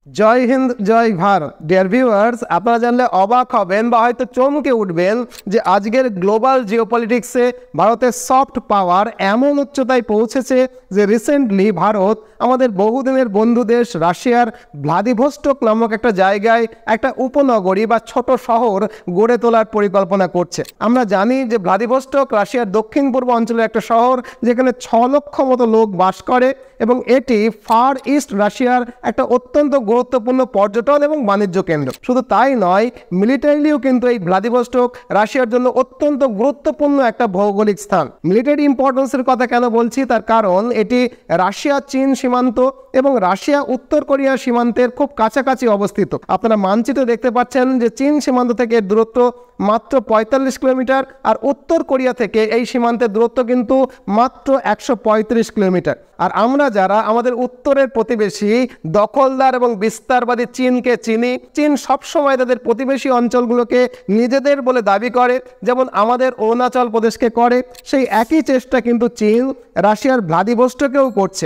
জয় হিন্দ, জয় Bharat. Dear viewers, আপনারা জানলে অবাক হবেন বা হয়তো চমকে উঠবেন যে আজকের গ্লোবাল জিওপলিটিক্সে ভারতের সফট পাওয়ার এমন উচ্চতায় পৌঁছেছে যে রিসেন্টলি ভারত আমাদের বহুদিনের বন্ধু দেশ রাশিয়ার ভ্লাদিভস্টক নামক একটা জায়গায় একটা উপনগরী বা ছোট শহর গড়ে তোলার পরিকল্পনা করছে। আমরা জানি যে ভ্লাদিভস্টক রাশিয়ার দক্ষিণ পূর্ব অঞ্চলের একটা শহর যেখানে 6 লক্ষ মতো লোক বাস করে এবং এটি ফার ইস্ট রাশিয়ার একটা অত্যন্ত গুরুত্বপূর্ণ পর্যটন এবং বাণিজ্য কেন্দ্র। শুধু তাই নয়, মিলিটারিলিও কিন্তু এই ভ্লাদিভস্টক রাশিয়ার জন্য অত্যন্ত গুরুত্বপূর্ণ একটা ভৌগোলিক স্থান। মিলিটারি ইম্পর্টেন্সের কথা কেন বলছি, তার কারণ এটি রাশিয়া চীন সীমান্ত এবং রাশিয়া উত্তর কোরিয়া সীমান্তের খুব কাছাকাছি অবস্থিত। আপনারা মানচিত্রে দেখতে পাচ্ছেন যে চীন সীমান্ত থেকে এর দূরত্ব মাত্র 45 কিলোমিটার, আর উত্তর কোরিয়া থেকে এই সীমান্তের দূরত্ব কিন্তু মাত্র 135 কিলোমিটার। আর আমরা যারা আমাদের উত্তরের প্রতিবেশী দখলদার এবং বিস্তারবাদী চীনকে চিনি, চীন সবসময় তাদের প্রতিবেশী অঞ্চলগুলোকে নিজেদের বলে দাবি করে, যেমন আমাদের অরুণাচল প্রদেশকে করে। সেই একই চেষ্টা কিন্তু চীন রাশিয়ার ভ্লাদিভস্টকেও করছে।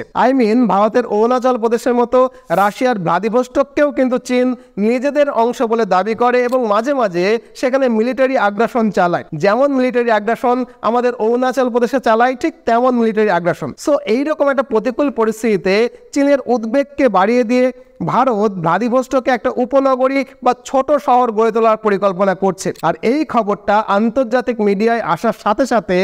ভারতের অরুণাচল প্রদেশের মতো রাশিয়ার ভ্লাদিভস্টককেও কিন্তু চীন নিজেদের অংশ বলে দাবি করে এবং মাঝে মাঝে সেখানে মিলিটারি আগ্রাসন চালায়। যেমন মিলিটারি আগ্রাসন আমাদের অরুণাচল প্রদেশে চালায়, ঠিক তেমন মিলিটারি আগ্রাসন। সো এইরকম একটা প্রতিকূল পরিস্থিতিতে চীনের উদ্বেগকে বাড়িয়ে দিয়ে ভারত ভ্লাদিভস্টকে একটা উপনগরী বা ছোট শহর গড়ে তোলার পরিকল্পনা করছে। আর এই খবরটা আন্তর্জাতিক মিডিয়ায় আসার সাথে সাথে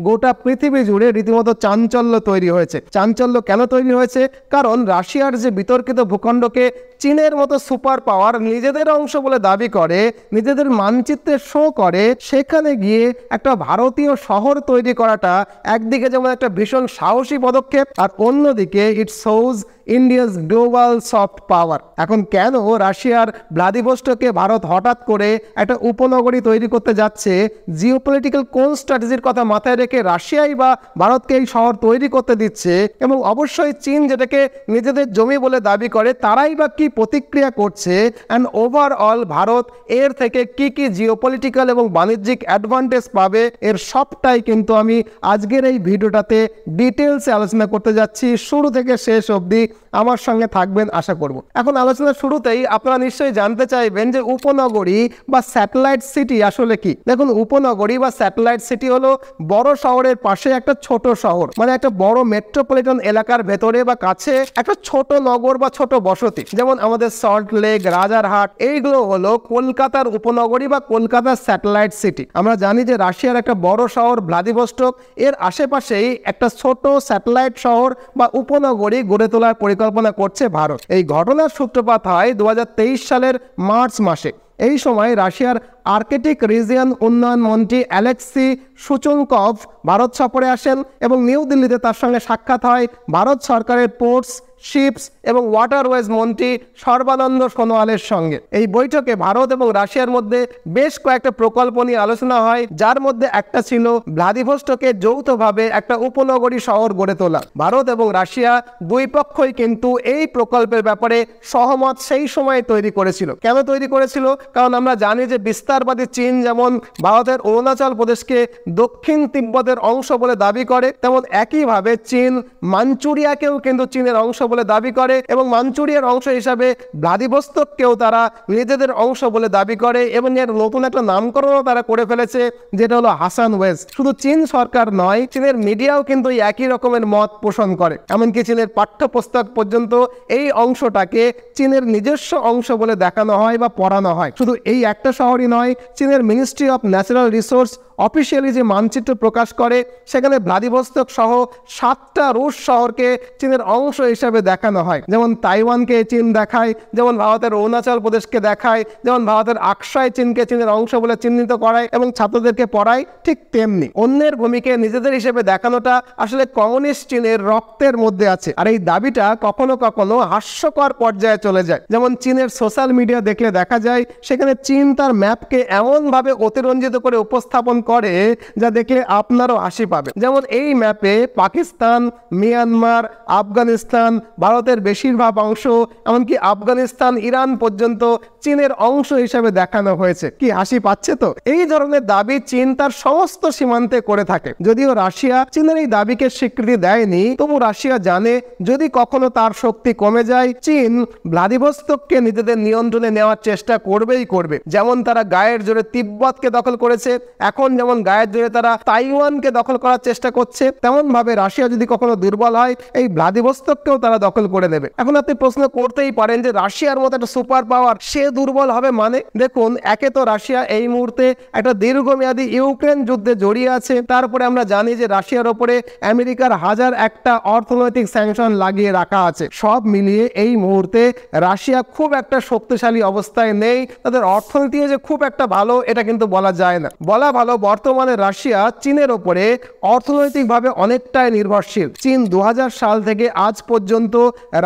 গোটা পৃথিবী জুড়ে রীতিমতো চাঞ্চল্য তৈরি হয়েছে। চাঞ্চল্য কেন তৈরি হয়েছে? কারণ রাশিয়ার যে বিতর্কিত ভূখণ্ডকে চীনের মতো সুপার পাওয়ার নিজেদের অংশ বলে দাবি করে, নিজেদের মানচিত্রে শো করে, সেখানে গিয়ে একটা ভারতীয় শহর তৈরি করাটা একদিকে যেমন একটা ভীষণ সাহসী পদক্ষেপ, আর অন্যদিকে it shows India's global soft power. এখন কেন রাশিয়ার ভ্লাদিভস্টকে ভারত হঠাৎ করে একটা উপনগরী তৈরি করতে যাচ্ছে? জিওপলিটিক্যাল কোন স্ট্র্যাটেজির কথা মাথায় রেখে রাশিয়াই বা ভারতকে এই শহর তৈরি করতে দিচ্ছে? এবং অবশ্যই চীন যেটাকে নিজেদের জমি বলে দাবি করে, তারাই বা কি প্রতিক্রিয়া করছে? অ্যান্ড ওভারঅল ভারত এর থেকে কি কি জিওপলিটিক্যাল এবং বাণিজ্যিক অ্যাডভান্টেজ পাবে, এর সবটাই কিন্তু আমি আজকের এই ভিডিওটাতে ডিটেলসে আলোচনা করতে যাচ্ছি। শুরু থেকে শেষ অবধি আমার সঙ্গে থাকবেন আশা করব। এখন আলোচনার শুরুতেই আপনারা নিশ্চয়ই জানতে চাইবেন যে উপনগরী বা স্যাটেলাইট সিটি আসলে কি। দেখুন, উপনগরী বা স্যাটেলাইট সিটি হলো বড় শহরের পাশে একটা ছোট শহর, মানে একটা বড় মেট্রোপলিটন এলাকার ভেতরে বা কাছে একটা ছোট নগর বা ছোট বসতি। যেমন আমাদের সল্ট লেক, রাজারহাট, এইগুলো হলো কলকাতার উপনগরী বা কলকাতার স্যাটেলাইট সিটি। আমরা জানি যে রাশিয়ার একটা বড় শহর ভ্লাদিভস্টক, এর আশেপাশেই একটা ছোট স্যাটেলাইট শহর বা উপনগরী গড়ে তোলার পরিকল্পনা করছে ভারত। এই ঘটনার সূত্রপাত হয় 2023 সালের মার্চ মাসে। এই সময় রাশিয়ার আর্কটিক রিজিয়ন উন্নয়ন মন্ত্রী অ্যালেক্সি শুচুনকভ ভারত সফরে আসেন এবং নিউ দিল্লিতে তার সঙ্গে সাক্ষাৎ হয় ভারত সরকারের পোর্টস, শিপস এবং ওয়াটারওয়েজ মন্ত্রী সর্বানন্দ সোনোয়ালের সঙ্গে। এই বৈঠকে ভারত এবং রাশিয়ার মধ্যে বেশ কয়েকটা প্রকল্প নিয়ে আলোচনা হয়, যার মধ্যে একটা ছিল ভ্লাদিভস্টকে যৌথভাবে একটা উপনগরী শহর গড়ে তোলা। ভারত এবং রাশিয়া দুই পক্ষই কিন্তু এই প্রকল্পের ব্যাপারে সহমত সেই সময় তৈরি করেছিল। কেন তৈরি করেছিল? কারণ আমরা জানি যে বিস্তারবাদী চীন যেমন ভারতের অরুণাচল প্রদেশকে দক্ষিণ তিব্বতের অংশ বলে দাবি করে, তেমন একইভাবে চীন মাঞ্চুরিয়াকেও কিন্তু চীনের অংশ বলে দাবি করে এবং মাঞ্চুরিয়ার অংশ হিসাবে ভ্লাদিভস্টককেও তারা নিজেদের অংশ বলে দাবি করে এবং এর নতুন একটা নামকরণও তারা করে ফেলেছে, যেটা হলো হাসান ওয়েজ। শুধু চীন সরকার নয়, চীনের মিডিয়াও কিন্তু একই রকমের মত পোষণ করে। এমনকি চীনের পাঠ্যপুস্তক পর্যন্ত এই অংশটাকে চীনের নিজস্ব অংশ বলে দেখানো হয় বা পড়ানো হয়। শুধু এই একটা শহরই নয়, চীনের ministry of natural resource officially যে মানচিত্র প্রকাশ করে, সেখানে ভ্লাদিভস্টক সহ 7টা রুশ শহরকে চীনের অংশ হিসাবে দেখানো হয়। যেমন তাইওয়ানকে চীন দেখায়, যেমন ভারতের অরুণাচল প্রদেশকে দেখায়, যেমন ভারতের আকসাই চীনকে চীনের অংশ বলে চিহ্নিত করায় এবং ছাত্রদেরকে পড়ায়, ঠিক তেমনি অন্যের ভূমিকে নিজেদের হিসেবে দেখানোটা আসলে কমিউনিস্ট চীনের রক্তের মধ্যে আছে। আর এই দাবিটা কখনো কখনো হাস্যকর পর্যায়ে চলে যায়। যেমন চীনের সোশ্যাল মিডিয়া দেখলে দেখা যায় সেখানে চীন তার ম্যাপকে এমনভাবে অতিরঞ্জিত করে উপস্থাপন করে যা দেখলে আপনারও হাসি পাবে। যেমন এই ম্যাপে পাকিস্তান, মিয়ানমার, আফগানিস্তান, ভারতের বেশিরভাগ অংশ, এমনকি আফগানিস্তান, ইরান পর্যন্ত চীনের অংশ হিসেবে দেখানো হয়েছে। কি হাসি পাচ্ছে তো? এই ধরনের দাবি চীন তার সমস্ত সীমান্তে করে থাকে। যদিও রাশিয়া চীনের এই দাবিকে স্বীকৃতি দেয়নি, তবু রাশিয়া জানে যদি কখনো তার শক্তি কমে যায়, চীন ভ্লাদিভস্তককে নিজেদের নিয়ন্ত্রণে নেওয়ার চেষ্টা করবেই করবে। যেমন তারা গায়ের জোরে তিব্বতকে দখল করেছে, এখন যেমন গায়ের জোরে তারা তাইওয়ানকে দখল করার চেষ্টা করছে, তেমন ভাবে রাশিয়া যদি কখনো দুর্বল হয়, এই ভ্লাদিভস্তককেও তারা দখল করে নেবে। এখন আপনি প্রশ্ন করতেই পারেন যে রাশিয়ার মতো একটা সুপার পাওয়ার, সে দুর্বল হবে মানে? দেখুন, একে তো রাশিয়া এই মুহূর্তে একটা দীর্ঘমেয়াদী ইউক্রেন যুদ্ধে জড়িয়ে আছে। তারপরে আমরা জানি যে রাশিয়ার ওপরে আমেরিকার 1001টা অর্থনৈতিক স্যাংশন লাগিয়ে রাখা আছে। সব মিলিয়ে এই মুহূর্তে রাশিয়া খুব একটা শক্তিশালী অবস্থায় নেই। তাদের অর্থনীতি যে খুব একটা ভালো, এটা কিন্তু বলা যায় না। বলা ভালো, বর্তমানে রাশিয়া চীনের ওপরে অর্থনৈতিকভাবে অনেকটাই নির্ভরশীল। চীন 2000 সাল থেকে আজ পর্যন্ত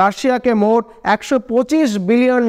রাশিয়াকে মোট $125 বিলিয়ন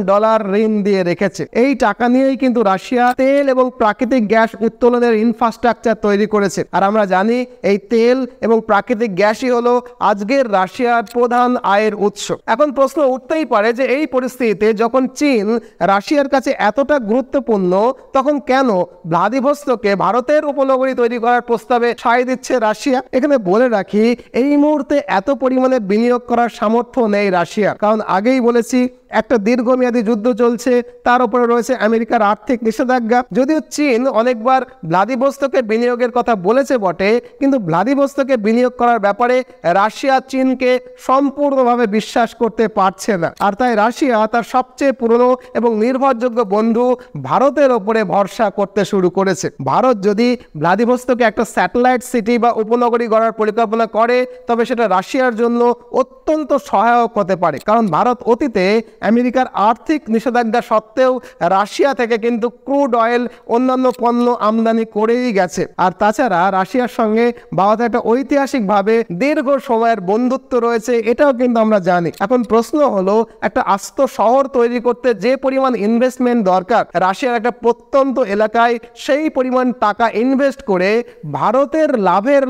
ঋণ দিয়ে রেখেছে। এই টাকা নিয়েই কিন্তু রাশিয়া তেল এবং প্রাকৃতিক গ্যাস উত্তোলনের ইনফ্রাস্ট্রাকচার তৈরি করেছে। আর আমরা জানি এই তেল এবং প্রাকৃতিক গ্যাসই হলো আজকের রাশিয়ার প্রধান আয়ের উৎস। এখন প্রশ্ন উঠতেই পারে যে এই পরিস্থিতিতে যখন চীন রাশিয়ার কাছে এতটা গুরুত্বপূর্ণ, তখন কেন ভ্লাদিভস্তকে ভারতের উপনগরী তৈরি করার প্রস্তাবে সায় দিচ্ছে রাশিয়া? এখানে বলে রাখি, এই মুহূর্তে এত পরিমাণে বিনিয়োগ করার সামর্থ্য নেই রাশিয়া। কারণ আগেই বলেছি, একটা দীর্ঘমেয়াদী যুদ্ধ চলছে, তার উপরে রয়েছে আমেরিকার আর্থিক নিষেধাজ্ঞা। যদিও চীন অনেকবার ভ্লাদিভস্তকে বিনিয়োগের কথা বলেছে বটে, কিন্তু ভ্লাদিভস্তকে বিনিয়োগ করার ব্যাপারে রাশিয়া চীনকে সম্পূর্ণভাবে বিশ্বাস করতে পারছে না। আর তাই রাশিয়া তার সবচেয়ে পুরনো এবং নির্ভরযোগ্য বন্ধু ভারতের ওপরে ভরসা করতে শুরু করেছে। ভারত যদি ভ্লাদিভস্তকে একটা স্যাটেলাইট সিটি বা উপনগরী গড়ার পরিকল্পনা করে, তবে সেটা রাশিয়ার জন্য অত্যন্ত সহায়ক হতে পারে। কারণ ভারত অতীতে আমেরিকার আর্থিক নিষেধাজ্ঞা সত্ত্বেও রাশিয়া থেকে কিন্তু ক্রুড অয়েল, অন্যান্য পণ্য আমদানি করেই গেছে। আর তাছাড়া রাশিয়ার সঙ্গে ভারতের একটা ঐতিহাসিকভাবে দীর্ঘ সময়ের বন্ধুত্ব রয়েছে, এটাও কিন্তু আমরা জানি। এখন প্রশ্ন হলো, একটা আস্ত শহর তৈরি করতে যে পরিমাণ ইনভেস্টমেন্ট দরকার রাশিয়ার একটা প্রত্যন্ত এলাকায়, সেই পরিমাণ টাকা ইনভেস্ট করে ভারতের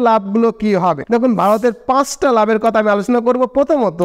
লাভগুলো কি হবে? দেখুন, ভারতের 5টা লাভের কথা আমি আলোচনা করব। প্রথমত,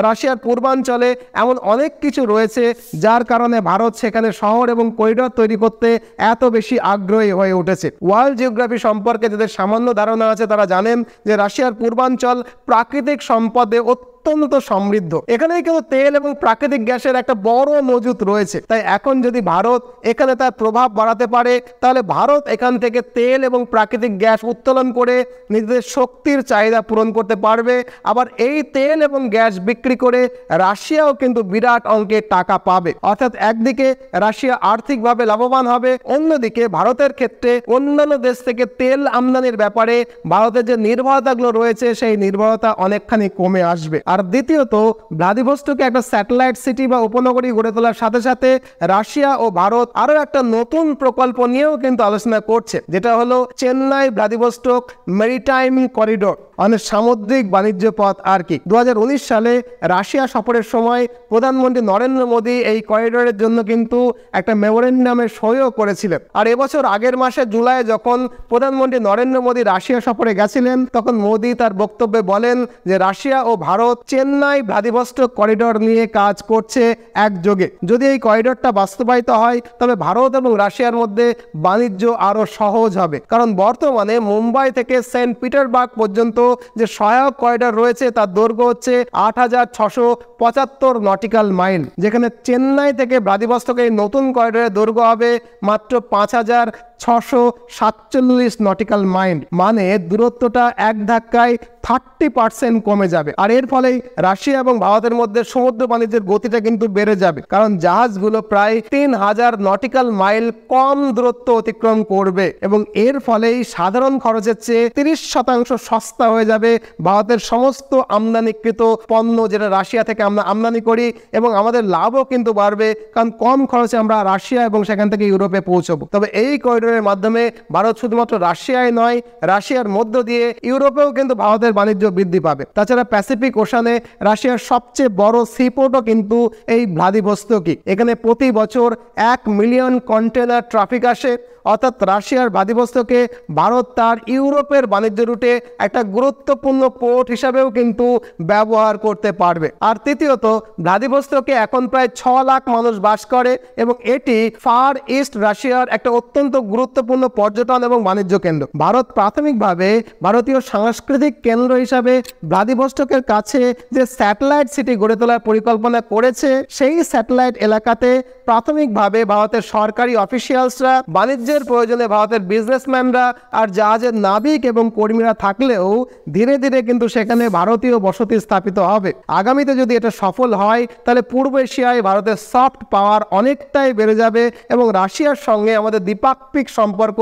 রাশিয়ার পূর্বাঞ্চলে এমন অনেক কিছু রয়েছে যার কারণে ভারত সেখানে শহর এবং করিডোর তৈরি করতে এত বেশি আগ্রহী হয়ে উঠেছে। ওয়ার্ল্ড জিওগ্রাফি সম্পর্কে যাদের সামান্য ধারণা আছে তারা জানেন যে রাশিয়ার পূর্বাঞ্চল প্রাকৃতিক সম্পদে অত্যন্ত সমৃদ্ধ। এখানেই কিন্তু তেল এবং প্রাকৃতিক গ্যাসের একটা বড় মজুত রয়েছে। তাই এখন যদি ভারত এখানে তার প্রভাব বাড়াতে পারে, তাহলে ভারত এখান থেকে তেল এবং প্রাকৃতিক গ্যাস উত্তোলন করে নিজেদের শক্তির চাহিদা পূরণ করতে পারবে। আবার এই তেল এবং গ্যাস বিক্রি করে রাশিয়াও কিন্তু বিরাট অঙ্কের টাকা পাবে। অর্থাৎ একদিকে রাশিয়া আর্থিকভাবে লাভবান হবে, অন্যদিকে ভারতের ক্ষেত্রে অন্যান্য দেশ থেকে তেল আমদানির ব্যাপারে ভারতের যে নির্ভরতাগুলো রয়েছে, সেই নির্ভরতা অনেকখানি কমে আসবে। আর দ্বিতীয়ত, ভ্লাদিভস্তকে একটা স্যাটেলাইট সিটি বা উপনগরী গড়ে তোলার সাথে সাথে রাশিয়া ও ভারত আরো একটা নতুন প্রকল্প নিয়েও কিন্তু আলোচনা করছে, যেটা হলো চেন্নাই ভ্লাদিভস্টক মেরিটাইম করিডোর, মানে সামুদ্রিক বাণিজ্য পথ আর কি। 2019 সালে রাশিয়া সফরের সময় প্রধানমন্ত্রী নরেন্দ্র মোদী এই করিডোরের জন্য কিন্তু একটা মেমোরেন্ডামে সইও করেছিলেন। আর এবছর আগের মাসে জুলাই যখন প্রধানমন্ত্রী নরেন্দ্র মোদী রাশিয়া সফরে গেছিলেন, তখন মোদী তার বক্তব্যে বলেন যে রাশিয়া ও ভারত চেন্নাই ভ্লাদিভস্টক করিডোর নিয়ে কাজ করছে একযোগে। যদি এই করিডোরটা বাস্তবায়িত হয়, তবে ভারত এবং রাশিয়ার মধ্যে বাণিজ্য আরো সহজ হবে। কারণ বর্তমানে মুম্বাই থেকে সেন্ট পিটারবার্গ পর্যন্ত যে সহায়ক করিডোর রয়েছে, তার দৈর্ঘ্য হচ্ছে 8675 নটিক্যাল মাইল, যেখানে চেন্নাই থেকে ভ্লাদিভস্তক এই নতুন করিডোরের দৈর্ঘ্য হবে মাত্র 5647 নটিক্যাল মাইল। মানে দূরত্বটা এক ধাক্কায় 30% কমে যাবে। আর এর ফলেই রাশিয়া এবং ভারতের মধ্যে সমুদ্র বাণিজ্যের গতিটা কিন্তু বেড়ে যাবে, কারণ জাহাজগুলো প্রায় 3000 নটিক্যাল মাইল কম দূরত্ব অতিক্রম করবে এবং এর ফলেই সাধারণ খরচের চেয়ে 30% সস্তা হয়ে যাবে ভারতের সমস্ত আমদানিকৃত পণ্য, যেটা রাশিয়া থেকে আমরা আমদানি করি, এবং আমাদের লাভও কিন্তু বাড়বে, কারণ কম খরচে আমরা রাশিয়া এবং সেখান থেকে ইউরোপে পৌঁছবো। তবে এই করিডোরের মাধ্যমে ভারত শুধুমাত্র রাশিয়ায় নয়, রাশিয়ার মধ্য দিয়ে ইউরোপেও কিন্তু ভারতের বাণিজ্য বৃদ্ধি পাবে। তাছাড়া প্যাসিফিক ওশানে রাশিয়ার সবচেয়ে বড় সিপোর্টও কিন্তু এই ভ্লাদিভস্তকই। এখানে প্রতি বছর 1 মিলিয়ন কন্টেনার ট্রাফিক আসে। অর্থাৎ রাশিয়ার ভ্লাদিভস্টকে ভারত তার ইউরোপের বাণিজ্য রুটে একটা গুরুত্বপূর্ণ পোর্ট হিসাবেও কিন্তু ব্যবহার করতে পারবে। আর তৃতীয়ত, ভ্লাদিভস্টকে এখন প্রায় 6 লাখ মানুষ বাস করে এবং এটি ফার ইস্ট রাশিয়ার একটা অত্যন্ত গুরুত্বপূর্ণ পর্যটন এবং বাণিজ্য কেন্দ্র। ভারত প্রাথমিকভাবে ভারতীয় সাংস্কৃতিক কেন্দ্র হিসাবে ভ্লাদিভস্টকের কাছে যে স্যাটেলাইট সিটি গড়ে তোলার পরিকল্পনা করেছে, সেই স্যাটেলাইট এলাকাতে প্রাথমিকভাবে ভারতের সরকারি অফিসিয়ালসরা, বাণিজ্যের প্রয়োজনে ভারতের বিজনেসম্যানরা আর জাহাজের নাবিক এবং কর্মীরা থাকলেও ধীরে ধীরে কিন্তু সেখানে ভারতীয় বসতি স্থাপিত হবে। আগামীতে যদি এটা সফল হয় তাহলে পূর্ব এশিয়ায় ভারতের সফট পাওয়ার অনেকটাই বেড়ে যাবে এবং রাশিয়ার সঙ্গে আমাদের দ্বিপাক্ষিক সম্পর্ক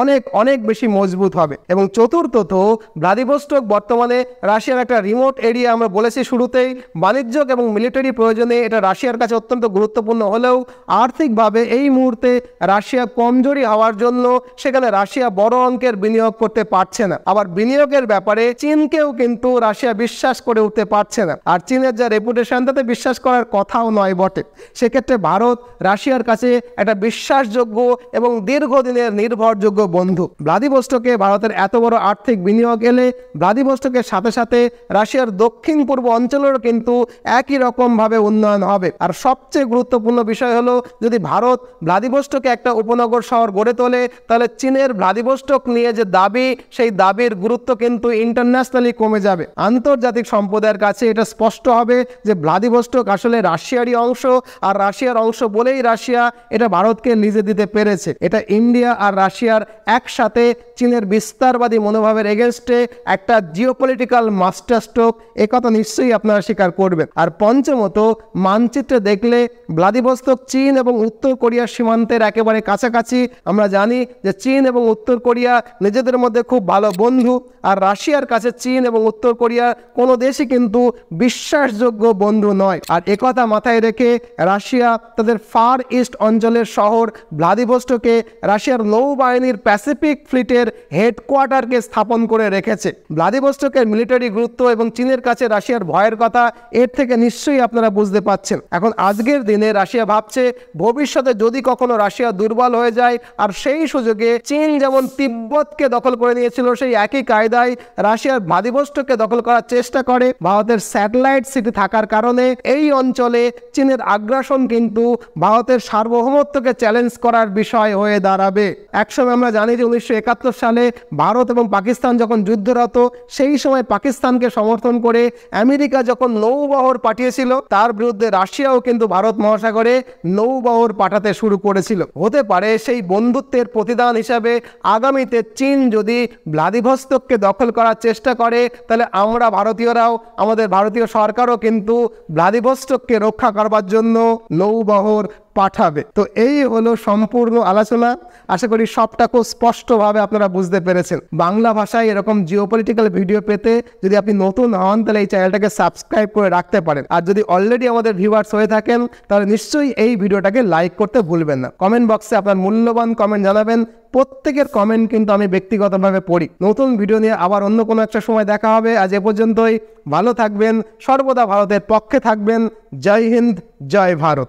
অনেক অনেক বেশি মজবুত হবে। এবং চতুর্থত, ভ্লাদিভস্টক বর্তমানে রাশিয়ার একটা রিমোট এরিয়া। আমরা বলেছি শুরুতেই, বাণিজ্যিক এবং মিলিটারি প্রয়োজনে এটা রাশিয়ার কাছে অত্যন্ত গুরুত্বপূর্ণ হলেও আর্থিকভাবে এই মুহূর্তে রাশিয়া কমজোরি হওয়ার জন্য সেখানে রাশিয়া বড় অঙ্কের বিনিয়োগ করতে পারছে না। আবার বিনিয়োগের ব্যাপারে চীনকেও কিন্তু রাশিয়া বিশ্বাস করে উঠতে পারছে না। আর চীনের যা রেপুটেশন, তাতে বিশ্বাস করার কথাও নয় বটে। সেক্ষেত্রে ভারত রাশিয়ার কাছে একটা বিশ্বাসযোগ্য এবং দীর্ঘদিনের নির্ভরযোগ্য বন্ধু। ভ্লাদিভস্টকে ভারতের এত বড় আর্থিক বিনিয়োগ এলে ভ্লাদিভস্টকের সাথে সাথে রাশিয়ার দক্ষিণ পূর্ব অঞ্চলেরও কিন্তু একই রকমভাবে উন্নয়ন হবে। আর সবচেয়ে গুরুত্বপূর্ণ বিষয় হলো, যদি ভারত ভ্লাদিভস্টকে একটা উপনগর শহর গড়ে তোলে তাহলে চীনের ভ্লাদিভস্টক নিয়ে যে দাবি, সেই দাবির গুরুত্ব কিন্তু ইন্টারন্যাশনালি কমে যাবে। আন্তর্জাতিক সম্প্রদায়ের কাছে এটা স্পষ্ট হবে যে ভ্লাদিভস্টক আসলে রাশিয়ারই অংশ, আর রাশিয়ার অংশ বলেই রাশিয়া এটা ভারতকে লিজে দিতে পেরেছে। এটা ইন্ডিয়া আর রাশিয়ার একসাথে চীনের বিস্তারবাদী মনোভাবের এগেনস্টে একটা জিওপলিটিক্যাল মাস্টার স্ট্রোক, একথা নিশ্চয়ই আপনারা স্বীকার করবেন। আর পঞ্চমত, মানচিত্রে দেখলে ভ্লাদিভস্টক চীন এবং উত্তর কোরিয়ার সীমান্তের একেবারে কাছাকাছি। আমরা জানি যে চীন এবং উত্তর কোরিয়া নিজেদের মধ্যে খুব ভালো বন্ধু, আর রাশিয়ার কাছে চীন এবং উত্তর কোরিয়ার কোনো দেশই কিন্তু বিশ্বাসযোগ্য বন্ধু নয়। আর একথা মাথায় রেখে রাশিয়া তাদের ফার ইস্ট অঞ্চলের শহর ভ্লাদিভস্টকে রাশিয়ার নৌবাহিনীর প্যাসিফিক ফ্লিটের হেডকোয়ার্টারকে স্থাপন করে রেখেছে। ভ্লাদিভস্টকের মিলিটারি গুরুত্ব এবং চীনের কাছে রাশিয়ার ভয়ের কথা এর থেকে নিশ্চয়ই আপনারা বুঝতে পাচ্ছেন। এখন আজকের দিনে রাশিয়া ভাবছে, ভবিষ্যতে যদি কখনো রাশিয়া দুর্বল হয়ে যায় আর সেই সুযোগে চীন যেমন তিব্বতকে দখল করে নিয়েছিল, সেই একই কায়দায় রাশিয়ার ভ্লাদিভস্টককে দখল করার চেষ্টা করে। ভারতের স্যাটেলাইট সিটি থাকার কারণে এই অঞ্চলে চীনের আগ্রাসন কিন্তু ভারতের সার্বভৌমত্বকে চ্যালেঞ্জ করার বিষয় হয়ে দাঁড়াবে। একসময় আমরা জানি যে 1971 সালে ভারত এবং পাকিস্তান যখন যুদ্ধরত, সেই সময় পাকিস্তানকে সমর্থন করে আমেরিকা যখন নৌবহর পাঠিয়েছিল, তার বিরুদ্ধে রাশিয়াও কিন্তু ভারত মহাসাগরে নৌবহর পাঠাতে শুরু করেছিল। হতে পারে সেই বন্ধুত্বের প্রতিদান হিসাবে আগামীতে চীন যদি ভ্লাদিভস্টককে দখল করার চেষ্টা করে, তাহলে আমরা ভারতীয়রাও, আমাদের ভারতীয় সরকারও কিন্তু ভ্লাদিভস্টককে রক্ষা করবার জন্য নৌবহর পাঠাবে। তো এই হলো সম্পূর্ণ আলোচনা। আশা করি সবটা খুব স্পষ্টভাবে আপনারা বুঝতে পেরেছেন। বাংলা ভাষায় এরকম জিওপলিটিক্যাল ভিডিও পেতে যদি আপনি নতুন হন, তাহলে এই চ্যানেলটাকে সাবস্ক্রাইব করে রাখতে পারেন। আর যদি অলরেডি আমাদের ভিউয়ার্স হয়ে থাকেন, তাহলে নিশ্চয়ই এই ভিডিওটাকে লাইক করতে ভুলবেন না। কমেন্ট বক্সে আপনার মূল্যবান কমেন্ট জানাবেন। প্রত্যেকের কমেন্ট কিন্তু আমি ব্যক্তিগতভাবে পড়ি। নতুন ভিডিও নিয়ে আবার অন্য কোনো একটা সময় দেখা হবে। আজ এ পর্যন্তই। ভালো থাকবেন, সর্বদা ভারতের পক্ষে থাকবেন। জয় হিন্দ, জয় ভারত।